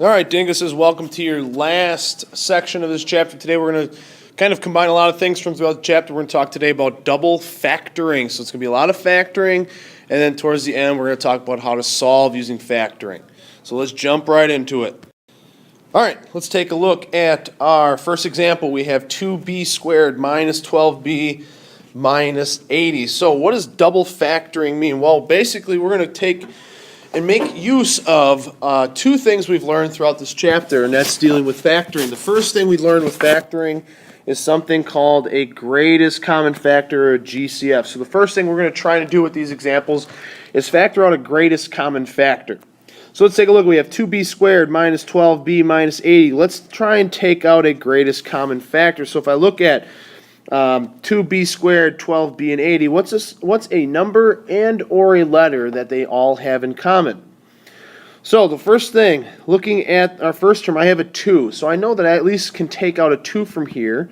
All right, Dinguses, welcome to your last section of this chapter. Today we're going to kind of combine a lot of things from throughout the chapter. We're going to talk today about double factoring. So it's going to be a lot of factoring, and then towards the end we're going to talk about how to solve using factoring. So let's jump right into it. All right, let's take a look at our first example. We have 2b squared minus 12b minus 80. So what does double factoring mean? Well, basically we're going to take and make use of two things we've learned throughout this chapter, and that's dealing with factoring. The first thing we learned with factoring is something called a greatest common factor, or a GCF. So the first thing we're going to try to do with these examples is factor out a greatest common factor. So let's take a look. We have 2b squared minus 12b minus 80. Let's try and take out a greatest common factor. So if I look at 2b squared, 12b, and 80. What's a number and or a letter that they all have in common? So the first thing, looking at our first term, I have a 2. So I know that I at least can take out a 2 from here.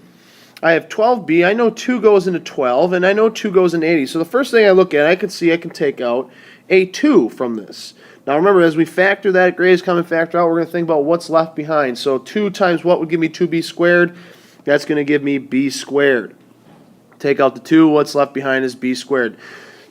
I have 12b. I know 2 goes into 12, and I know 2 goes into 80. So the first thing I look at, I can see I can take out a 2 from this. Now remember, as we factor that greatest common factor out, we're going to think about what's left behind. So 2 times what would give me 2b squared? That's going to give me b squared. Take out the 2, what's left behind is b squared.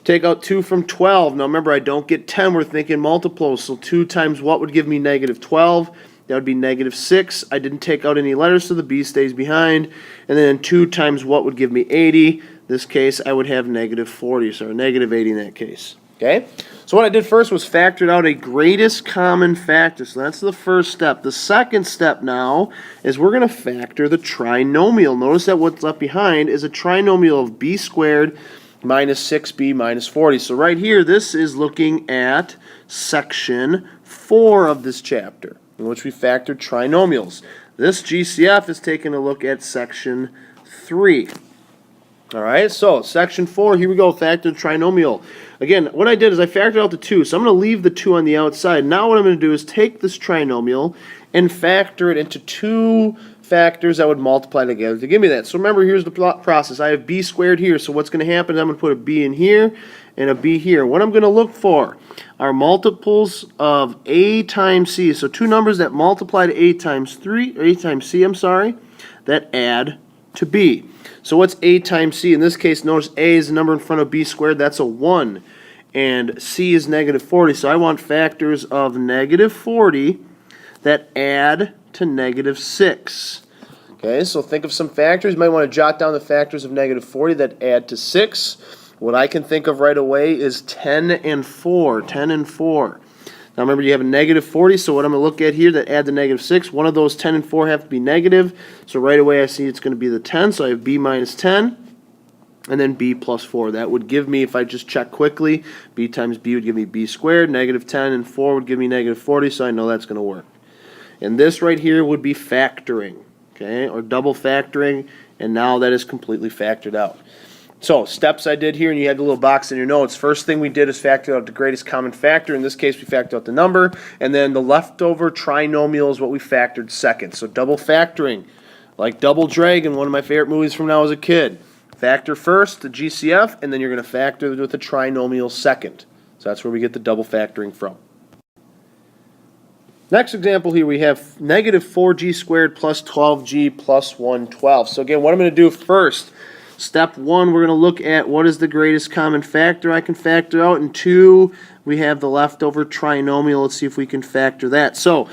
Take out 2 from 12. Now remember, I don't get 10, we're thinking multiples. So 2 times what would give me negative 12? That would be negative 6. I didn't take out any letters, so the b stays behind. And then 2 times what would give me 80? In this case, I would have negative 40, so negative 80 in that case. Okay? So what I did first was factored out a greatest common factor. So that's the first step. The second step now is we're going to factor the trinomial. Notice that what's left behind is a trinomial of b squared minus 6b minus 40. So right here, this is looking at section 4 of this chapter, in which we factored trinomials. This GCF is taking a look at section 3. All right, so section 4, here we go, factor trinomial. Again, what I did is I factored out the 2, so I'm going to leave the 2 on the outside. Now what I'm going to do is take this trinomial and factor it into 2 factors that would multiply together to give me that. So remember, here's the process. I have b squared here, so what's going to happen is I'm going to put a b in here and a b here. What I'm going to look for are multiples of a times c. So 2 numbers that multiply to a times 3, or a times c, that add to b. So what's a times c? In this case, notice a is the number in front of b squared. That's a 1. And c is negative 40. So I want factors of negative 40 that add to negative 6. Okay, so think of some factors. You might want to jot down the factors of negative 40 that add to 6. What I can think of right away is 10 and 4. 10 and 4. Now remember, you have a negative 40, so what I'm going to look at here that add the negative 6, one of those 10 and 4 have to be negative, so right away I see it's going to be the 10, so I have b minus 10, and then b plus 4. That would give me, if I just check quickly, b times b would give me b squared, negative 10 and 4 would give me negative 40, so I know that's going to work. And this right here would be factoring, okay, or double factoring, and now that is completely factored out. So, steps I did here, and you had the little box in your notes. First thing we did is factor out the greatest common factor. In this case, we factored out the number, and then the leftover trinomial is what we factored second. So, double factoring, like Double Dragon, one of my favorite movies from when I was a kid. Factor first, the GCF, and then you're going to factor with the trinomial second. So, that's where we get the double factoring from. Next example here, we have negative 4g squared plus 12g plus 112. So, again, what I'm going to do first, step 1, we're going to look at what is the greatest common factor I can factor out. And 2, we have the leftover trinomial. Let's see if we can factor that. So,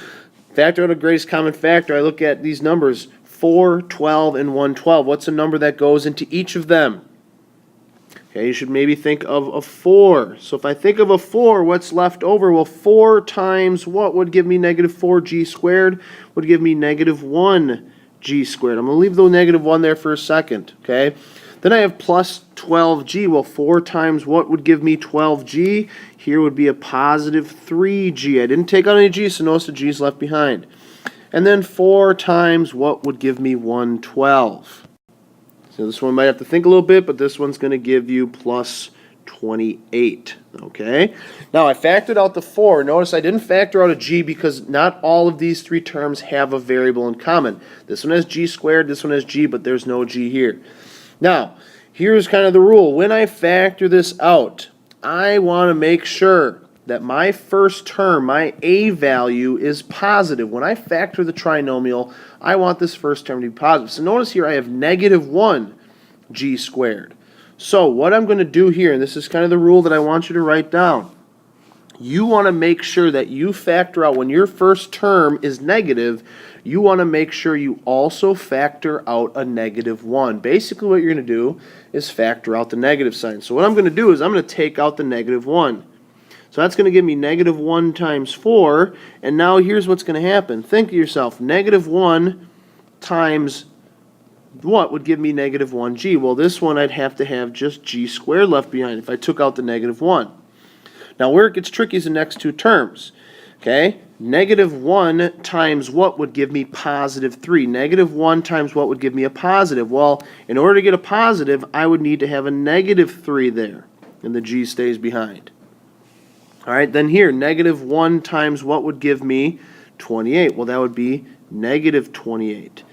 factor out a greatest common factor. I look at these numbers, 4, 12, and 112. What's a number that goes into each of them? Okay, you should maybe think of a 4. So if I think of a 4, what's left over? Well, 4 times what would give me negative 4g squared would give me negative 1 g squared. I'm going to leave the negative 1 there for a second, okay? Then I have plus 12g. Well, 4 times what would give me 12g? Here would be a positive 3g. I didn't take out any g, so notice the g is left behind. And then 4 times what would give me 112? So this one might have to think a little bit, but this one's going to give you plus 28, okay? Now, I factored out the 4. Notice I didn't factor out a g because not all of these 3 terms have a variable in common. This one has g squared, this one has g, but there's no g here. Now, here's kind of the rule. When I factor this out, I want to make sure that my first term, my a value, is positive. When I factor the trinomial, I want this first term to be positive. So notice here I have negative 1 g squared. So what I'm going to do here, and this is kind of the rule that I want you to write down, you want to make sure that you factor out, when your first term is negative, you want to make sure you also factor out a negative 1. Basically what you're going to do is factor out the negative sign. So what I'm going to do is I'm going to take out the negative 1. So that's going to give me negative 1 times 4, and now here's what's going to happen. Think to yourself, negative 1 times what would give me negative 1g? Well, this one I'd have to have just g squared left behind if I took out the negative 1. Now where it gets tricky is the next two terms. Okay, negative 1 times what would give me positive 3? Negative 1 times what would give me a positive? Well, in order to get a positive, I would need to have a negative 3 there, and the g stays behind. All right, then here, negative 1 times what would give me 28? Well, that would be negative 28.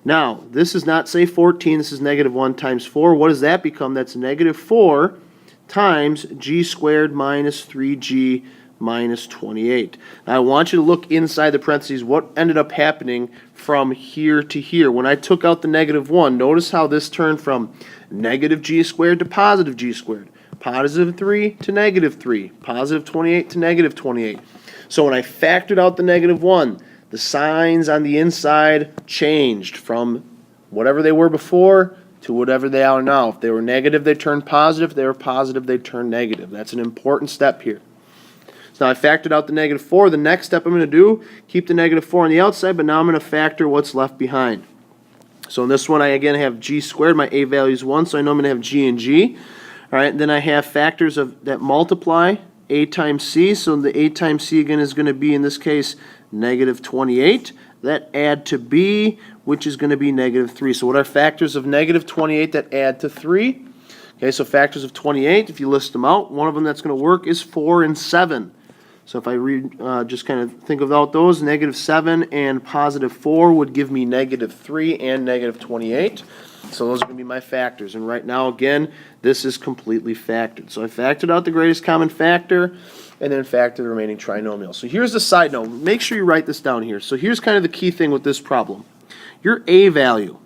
Now, this is not, say, 14. This is negative 1 times 4. What does that become? That's negative 4 times g squared minus 3g minus 28. Now, I want you to look inside the parentheses what ended up happening from here to here. When I took out the negative 1, notice how this turned from negative g squared to positive g squared. Positive 3 to negative 3. Positive 28 to negative 28. So when I factored out the negative 1, the signs on the inside changed from whatever they were before to whatever they are now. If they were negative, they turned positive. If they were positive, they turned negative. That's an important step here. So now I factored out the negative 4. The next step I'm going to do, keep the negative 4 on the outside, but now I'm going to factor what's left behind. So in this one, I again have g squared. My a value is 1, so I know I'm going to have g and g. All right, then I have factors that multiply, a times c. So the a times c again is going to be, in this case, negative 28. That add to b, which is going to be negative 3. So what are factors of negative 28 that add to 3? Okay, so factors of 28, if you list them out, one of them that's going to work is 4 and 7. So if I just kind of think about those, negative 7 and positive 4 would give me negative 3 and negative 28. So those are going to be my factors. And right now, again, this is completely factored. So I factored out the greatest common factor and then factor the remaining trinomial. So here's the side note. Make sure you write this down here. So here's kind of the key thing with this problem. Your a value,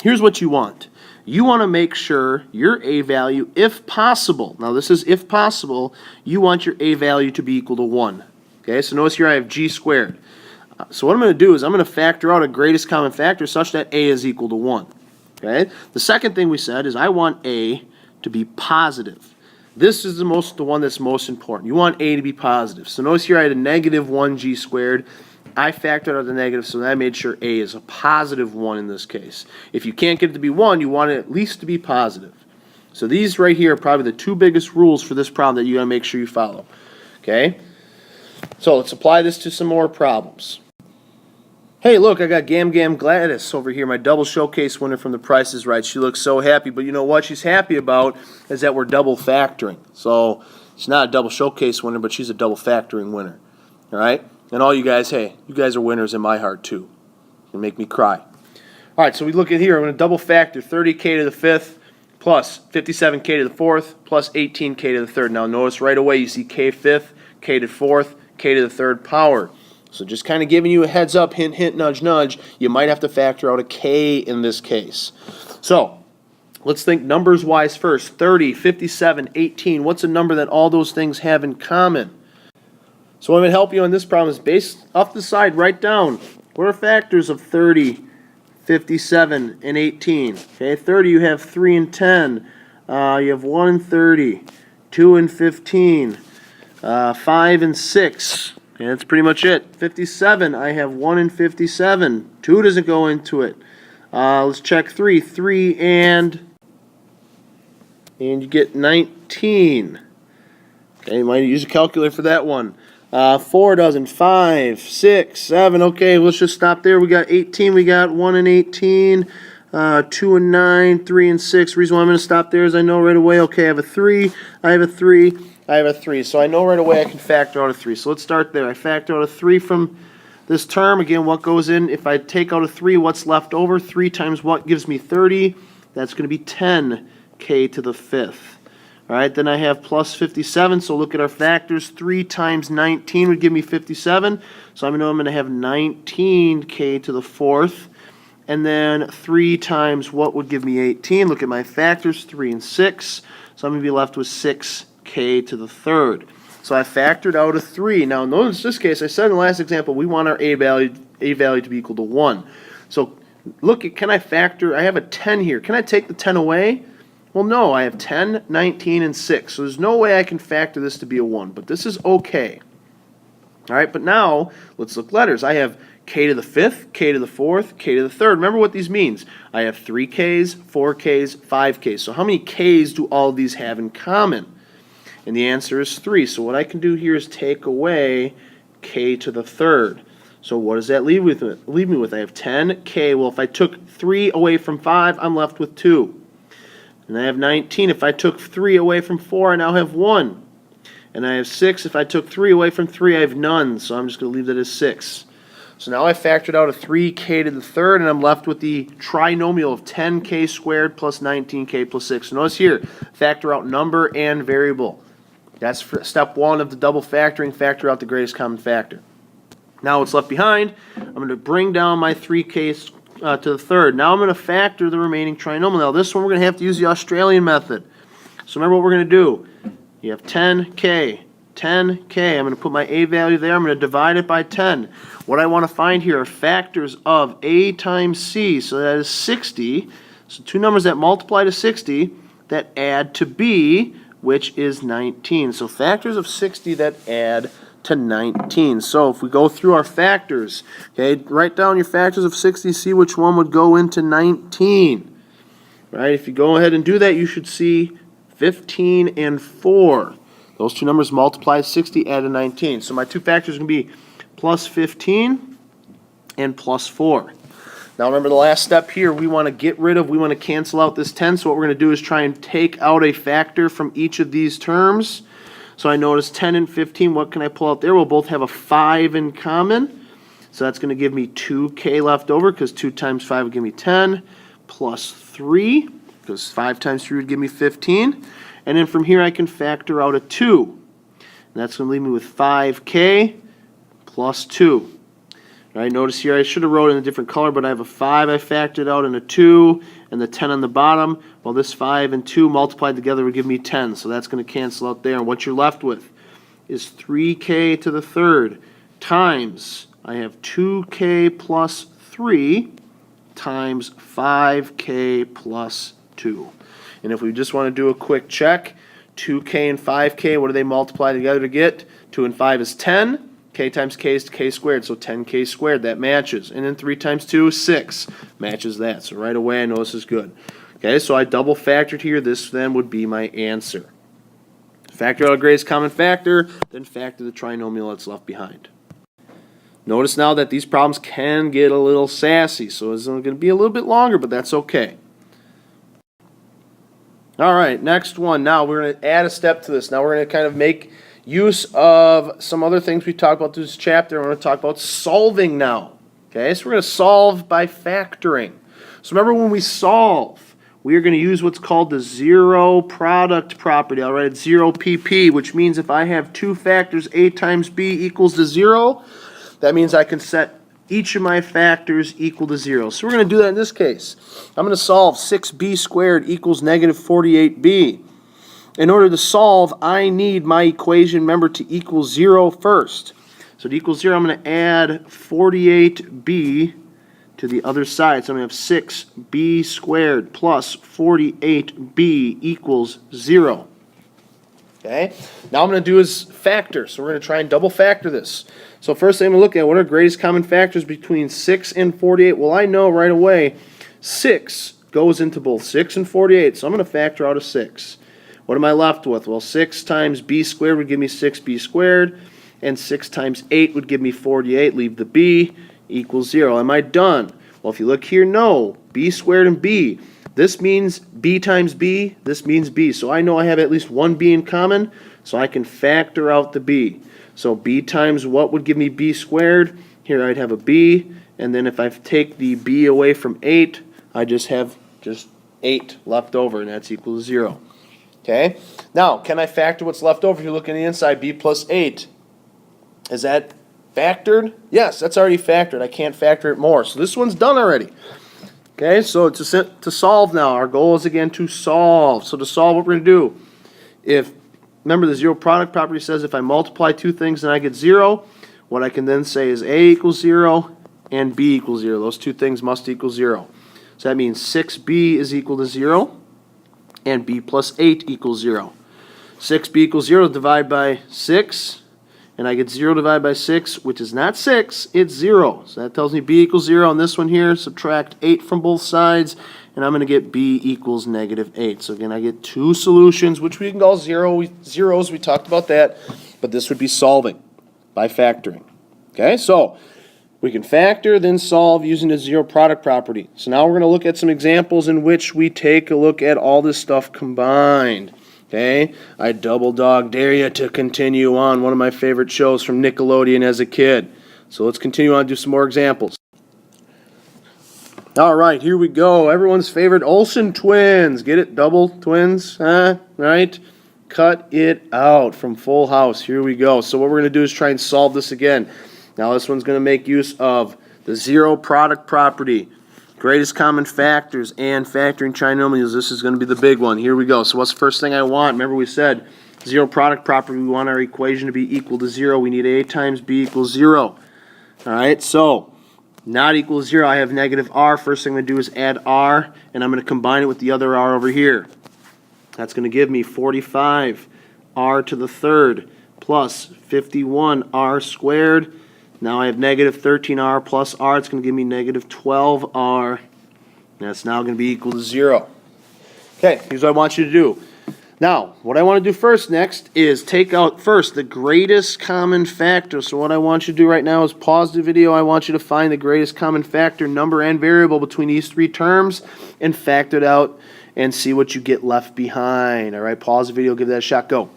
here's what you want. You want to make sure your a value, if possible, now this is if possible, you want your a value to be equal to 1. Okay, so notice here I have g squared. So what I'm going to do is I'm going to factor out a greatest common factor such that a is equal to 1. Okay. The second thing we said is I want a to be positive. This is the one that's most important. You want a to be positive. So notice here I had a negative 1g squared. I factored out the negative, so I made sure a is a positive 1 in this case. If you can't get it to be 1, you want it at least to be positive. So these right here are probably the two biggest rules for this problem that you got to make sure you follow. Okay. So let's apply this to some more problems. Hey, look, I got Gam Gam Gladys over here, my double showcase winner from The Price is Right. She looks so happy, but you know what she's happy about is that we're double factoring. So she's not a double showcase winner, but she's a double factoring winner. All right? And all you guys, hey, you guys are winners in my heart too. You make me cry. All right, so we look at here. I'm going to double factor 30k to the 5th plus 57k to the 4th plus 18k to the 3rd. Now notice right away you see k 5th, k to 4th, k to the 3rd power. So just kind of giving you a heads up, hint, hint, nudge, nudge, you might have to factor out a k in this case. So let's think numbers-wise first. 30, 57, 18. What's a number that all those things have in common? So what I'm going to help you on this problem is based off the side, write down what are factors of 30, 57, and 18. Okay, 30 you have 3 and 10. You have 1 and 30, 2 and 15, 5 and 6. And that's pretty much it. 57, I have 1 and 57. 2 doesn't go into it. Let's check 3. 3 and you get 19. Okay, you might use a calculator for that one. 4 doesn't. 5, 6, 7. Okay, let's just stop there. We got 18. We got 1 and 18. 2 and 9. 3 and 6. The reason why I'm going to stop there is I know right away, okay, I have a 3. I have a 3. I have a 3. So I know right away I can factor out a 3. So let's start there. I factor out a 3 from this term. Again, what goes in? If I take out a 3, what's left over? 3 times what gives me 30? That's going to be 10k to the 5th. All right, then I have plus 57, so look at our factors. 3 times 19 would give me 57, so I'm going to have 19k to the fourth. And then 3 times what would give me 18? Look at my factors, 3 and 6. So I'm going to be left with 6k to the third. So I factored out a 3. Now notice this case, I said in the last example, we want our a value to be equal to 1. So look at, can I factor? I have a 10 here. Can I take the 10 away? Well, no, I have 10, 19, and 6. So there's no way I can factor this to be a 1, but this is okay. All right, but now let's look letters. I have k to the fifth, k to the fourth, k to the third. Remember what these means. I have 3k's, 4k's, 5k's. So how many k's do all of these have in common? And the answer is 3. So what I can do here is take away k to the third. So what does that leave me with? I have 10k. Well, if I took 3 away from 5, I'm left with 2. And I have 19. If I took 3 away from 4, I now have 1. And I have 6. If I took 3 away from 3, I have none. So I'm just going to leave that as 6. So now I factored out a 3k to the third, and I'm left with the trinomial of 10k squared plus 19k plus 6. So notice here, factor out number and variable. That's for step 1 of the double factoring, factor out the greatest common factor. Now what's left behind, I'm going to bring down my 3k to the third. Now I'm going to factor the remaining trinomial. Now this one we're going to have to use the Australian method. So remember what we're going to do. You have 10k. 10k. I'm going to put my a value there. I'm going to divide it by 10. What I want to find here are factors of a times c. So that is 60. So two numbers that multiply to 60 that add to b, which is 19. So factors of 60 that add to 19. So if we go through our factors, okay, write down your factors of 60, see which one would go into 19. Right? If you go ahead and do that, you should see 15 and 4. Those two numbers multiply 60, add to 19. So my two factors are going to be plus 15 and plus 4. Now remember the last step here, we want to cancel out this 10. So what we're going to do is try and take out a factor from each of these terms. So I notice 10 and 15, what can I pull out there? We'll both have a 5 in common. So that's going to give me 2k left over because 2 times 5 would give me 10 plus 3 because 5 times 3 would give me 15. And then from here I can factor out a 2. And that's going to leave me with 5k plus 2. All right, notice here I should have wrote it in a different color, but I have a 5 I factored out and a 2 and the 10 on the bottom. Well, this 5 and 2 multiplied together would give me 10. So that's going to cancel out there. And what you're left with is 3k to the third times, I have 2k plus 3 times 5k plus 2. And if we just want to do a quick check, 2k and 5k, what do they multiply together to get? 2 and 5 is 10. K times k is k squared, so 10k squared, that matches. And then 3 times 2 is 6, matches that. So right away I know this is good. Okay, so I double factored here. This then would be my answer. Factor out a greatest common factor, then factor the trinomial that's left behind. Notice now that these problems can get a little sassy, so it's going to be a little bit longer, but that's okay. All right, next one. Now we're going to add a step to this. Now we're going to kind of make use of some other things we talked about through this chapter. We're going to talk about solving now. Okay, so we're going to solve by factoring. So remember when we solve, we are going to use what's called the zero product property. I'll write it 0 pp, which means if I have two factors, a times b equals to 0, that means I can set each of my factors equal to 0. So we're going to do that in this case. I'm going to solve 6b squared equals negative 48b. In order to solve, I need my equation, remember, to equal 0 first. So to equal 0, I'm going to add 48b to the other side. So I'm going to have 6b squared plus 48b equals 0. Okay? Now I'm going to do is factor. So we're going to try and double factor this. So first thing I'm going to look at, what are greatest common factors between 6 and 48? Well, I know right away 6 goes into both 6 and 48. So I'm going to factor out a 6. What am I left with? Well, 6 times b squared would give me 6b squared, and 6 times 8 would give me 48. Leave the b, equals 0. Am I done? Well, if you look here, no. b squared and b. This means b times b. This means b. So I know I have at least one b in common, so I can factor out the b. So b times what would give me b squared? Here I'd have a b, and then if I take the b away from 8, I just have 8 left over, and that's equal to 0. Okay? Now, can I factor what's left over? If you look on the inside, b plus 8. Is that factored? Yes, that's already factored. I can't factor it more. So this one's done already. Okay, so to solve now, our goal is again to solve. So to solve, what we're going to do, remember the zero product property says if I multiply two things and I get 0, what I can then say is a equals 0 and b equals 0. Those two things must equal 0. So that means 6b is equal to 0 and b plus 8 equals 0. 6b equals 0 divided by 6. And I get 0 divided by 6, which is not 6, it's 0. So that tells me b equals 0 on this one here. Subtract 8 from both sides, and I'm going to get b equals negative 8. So again, I get two solutions, which we can call zeros. We talked about that. But this would be solving by factoring. Okay, so we can factor, then solve using the zero product property. So now we're going to look at some examples in which we take a look at all this stuff combined. Okay, I double dog dare you to continue on. One of my favorite shows from Nickelodeon as a kid. So let's continue on and do some more examples. All right, here we go. Everyone's favorite Olsen twins. Get it? Double twins, huh? Right? Cut it out from Full House. Here we go. So what we're going to do is try and solve this again. Now this one's going to make use of the zero product property. Greatest common factors and factoring trinomials. This is going to be the big one. Here we go. So what's the first thing I want? Remember we said zero product property. We want our equation to be equal to 0. We need a times b equals 0. All right, so not equal to 0. I have negative r. First thing I'm going to do is add r, and I'm going to combine it with the other r over here. That's going to give me 45 r to the third plus 51 r squared. Now I have negative 13r plus r. It's going to give me negative 12r. That's now going to be equal to 0. Okay, here's what I want you to do. Now, what I want to do next is take out first the greatest common factor. So what I want you to do right now is pause the video. I want you to find the greatest common factor, number and variable between these three terms, and factor it out and see what you get left behind. All right, pause the video, give that a shot, go.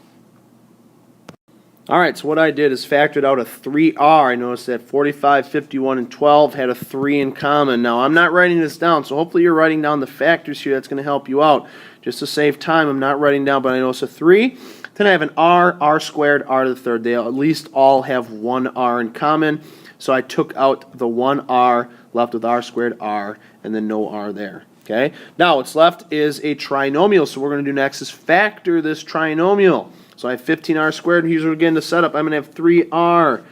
All right, so what I did is factored out a 3r. I noticed that 45, 51, and 12 had a 3 in common. Now, I'm not writing this down, so hopefully you're writing down the factors here. That's going to help you out. Just to save time, I'm not writing down, but I notice a 3. Then I have an r squared, r to the third. They at least all have one r in common. So I took out the one r, left with r squared, r, and then no r there. Okay. Now, what's left is a trinomial. So what we're going to do next is factor this trinomial. So I have 15r squared. Here's again the setup. I'm going to have 3r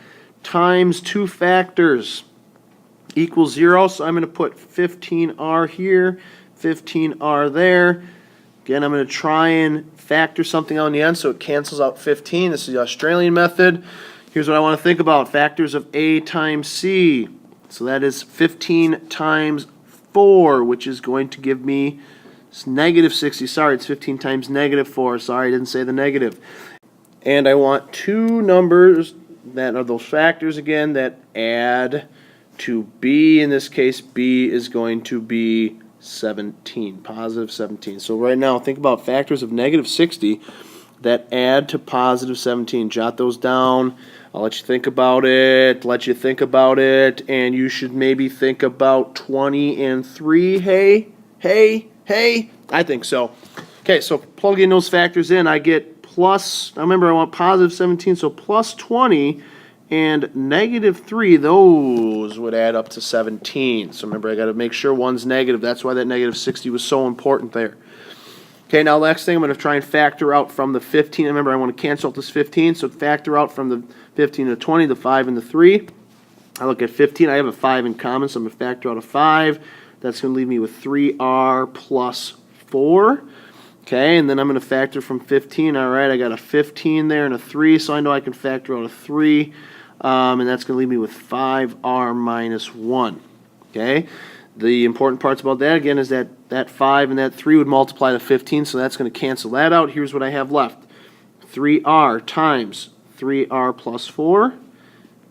times two factors equals 0. So I'm going to put 15r here, 15r there. Again, I'm going to try and factor something on the end so it cancels out 15. This is the Australian method. Here's what I want to think about. Factors of a times c. So that is 15 times 4, which is going to give me negative 60. Sorry, it's 15 times negative 4. Sorry, I didn't say the negative. And I want two numbers that are those factors again that add to b. In this case, b is going to be 17, positive 17. So right now, think about factors of negative 60 that add to positive 17. Jot those down. I'll let you think about it, and you should maybe think about 20 and 3. Hey, I think so. Okay, so plugging those factors in, I get plus, now remember I want positive 17, so plus 20 and negative 3, those would add up to 17. So remember, I got to make sure one's negative. That's why that negative 60 was so important there. Okay, now next thing I'm going to try and factor out from the 15. Remember, I want to cancel out this 15, so factor out from the 15 to 20, the 5 and the 3. I look at 15. I have a 5 in common, so I'm going to factor out a 5. That's going to leave me with 3r plus 4. Okay, and then I'm going to factor from 15. All right, I got a 15 there and a 3, so I know I can factor out a 3. And that's going to leave me with 5r minus 1. Okay, the important parts about that, again, is that that 5 and that 3 would multiply to 15, so that's going to cancel that out. Here's what I have left. 3r times 3r plus 4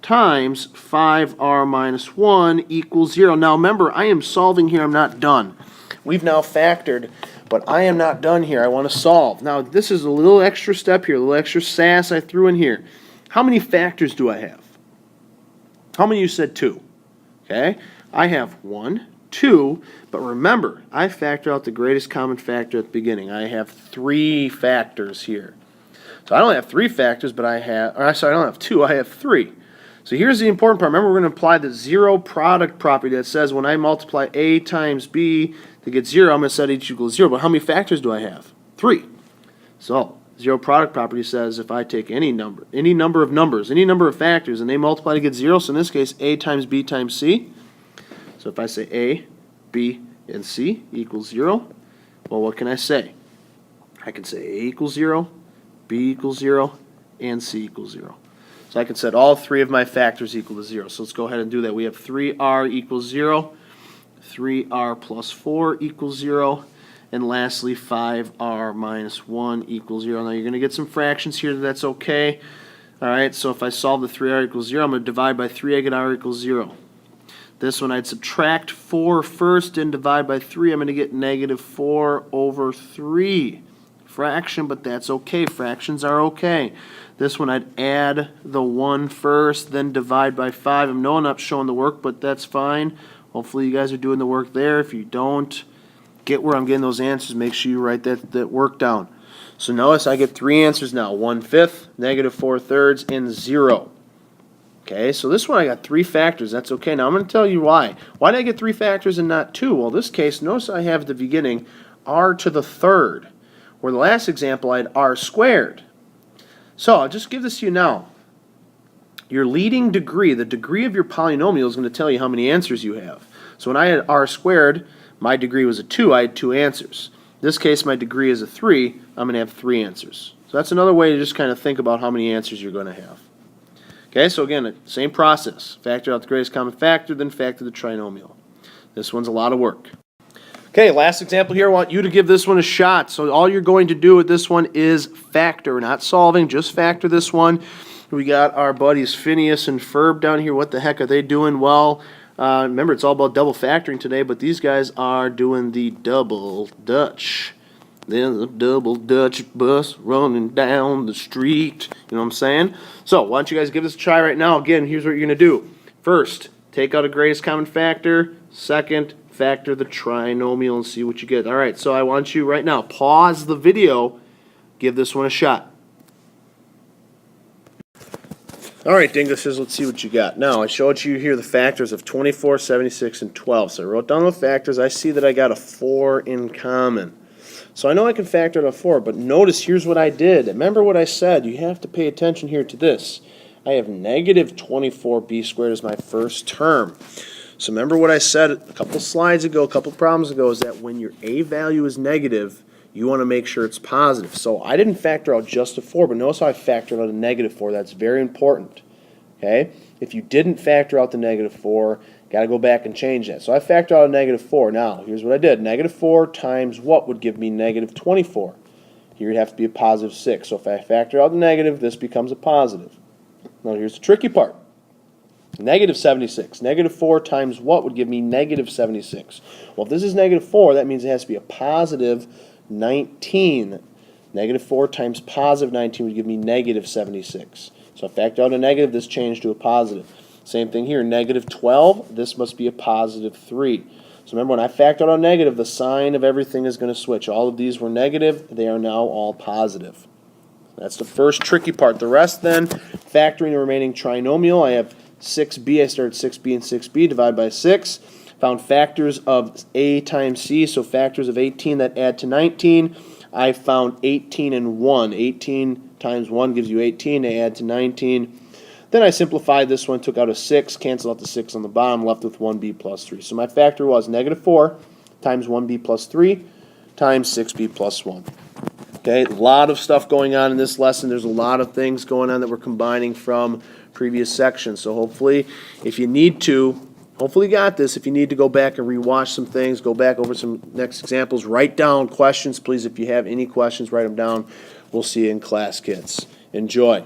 times 5r minus 1 equals 0. Now remember, I am solving here. I'm not done. We've now factored, but I am not done here. I want to solve. Now this is a little extra step here, a little extra sass I threw in here. How many factors do I have? How many of you said 2? Okay, I have 1, 2, but remember, I factor out the greatest common factor at the beginning. I have 3 factors here. So I don't have 3 factors, but I don't have 2, I have 3. So here's the important part. Remember, we're going to apply the zero product property that says when I multiply A times B to get 0, I'm going to set H equals 0. But how many factors do I have? 3. So zero product property says if I take any number of numbers, any number of factors, and they multiply to get 0, so in this case, A times B times C. So if I say A, B, and C equals 0, well, what can I say? I can say A equals 0, B equals 0, and C equals 0. So I can set all 3 of my factors equal to 0. So let's go ahead and do that. We have 3R equals 0, 3R plus 4 equals 0, and lastly 5R minus 1 equals 0. Now you're going to get some fractions here, that's okay. Alright, so if I solve the 3R equals 0, I'm going to divide by 3, I get R equals 0. This one I'd subtract 4 first and divide by 3, I'm going to get negative 4 over 3. Fraction, but that's okay. Fractions are okay. This one I'd add the 1 first, then divide by 5. I know I'm not showing the work, but that's fine. Hopefully you guys are doing the work there. If you don't get where I'm getting those answers, make sure you write that work down. So notice I get 3 answers now. 1/5, negative 4/3, and 0. Okay, so this one I got 3 factors. That's okay. Now I'm going to tell you why. Why did I get 3 factors and not 2? Well, this case, notice I have at the beginning r to the 3rd. Where the last example I had r squared. So I'll just give this to you now. Your leading degree, the degree of your polynomial, is going to tell you how many answers you have. So when I had r squared, my degree was a 2, I had 2 answers. In this case, my degree is a 3, I'm going to have 3 answers. So that's another way to just kind of think about how many answers you're going to have. Okay, so again, same process. Factor out the greatest common factor, then factor the trinomial. This one's a lot of work. Okay, last example here, I want you to give this one a shot. So all you're going to do with this one is factor, not solving, just factor this one. We got our buddies Phineas and Ferb down here. What the heck are they doing? Well, remember, it's all about double factoring today, but these guys are doing the double Dutch. There's a double Dutch bus running down the street. You know what I'm saying? So why don't you guys give this a try right now? Again, here's what you're going to do. First, take out a greatest common factor. Second, factor the trinomial and see what you get. All right, so I want you right now, pause the video, give this one a shot. All right, Dinglishes, let's see what you got. Now, I showed you here the factors of 24, 76, and 12. So I wrote down the factors. I see that I got a 4 in common. So I know I can factor out a 4, but notice here's what I did. Remember what I said. You have to pay attention here to this. I have negative 24b squared as my first term. So remember what I said a couple slides ago, a couple problems ago, is that when your a value is negative, you want to make sure it's positive. So I didn't factor out just a 4, but notice how I factored out a negative 4. That's very important. Okay? If you didn't factor out the negative 4, got to go back and change that. So I factored out a negative 4. Now, here's what I did. Negative 4 times what would give me negative 24? Here you'd have to be a positive 6. So if I factor out the negative, this becomes a positive. Now here's the tricky part. Negative 76. Negative 4 times what would give me negative 76? Well, if this is negative 4, that means it has to be a positive 19. Negative 4 times positive 19 would give me negative 76. So I factor out a negative, this changed to a positive. Same thing here, negative 12, this must be a positive 3. So remember, when I factor out a negative, the sign of everything is going to switch. All of these were negative, they are now all positive. That's the first tricky part. The rest then, factoring the remaining trinomial, I have 6b, I started 6b and 6b, divide by 6. Found factors of a times c, so factors of 18 that add to 19. I found 18 and 1. 18 times 1 gives you 18, they add to 19. Then I simplified this one, took out a 6, canceled out the 6 on the bottom, left with 1b plus 3. So my factor was negative 4 times 1b plus 3 times 6b plus 1. Okay, a lot of stuff going on in this lesson. There's a lot of things going on that we're combining from previous sections. So hopefully, if you need to, hopefully you got this. If you need to go back and rewatch some things, go back over some next examples, write down questions, please. If you have any questions, write them down. We'll see you in class, kids. Enjoy.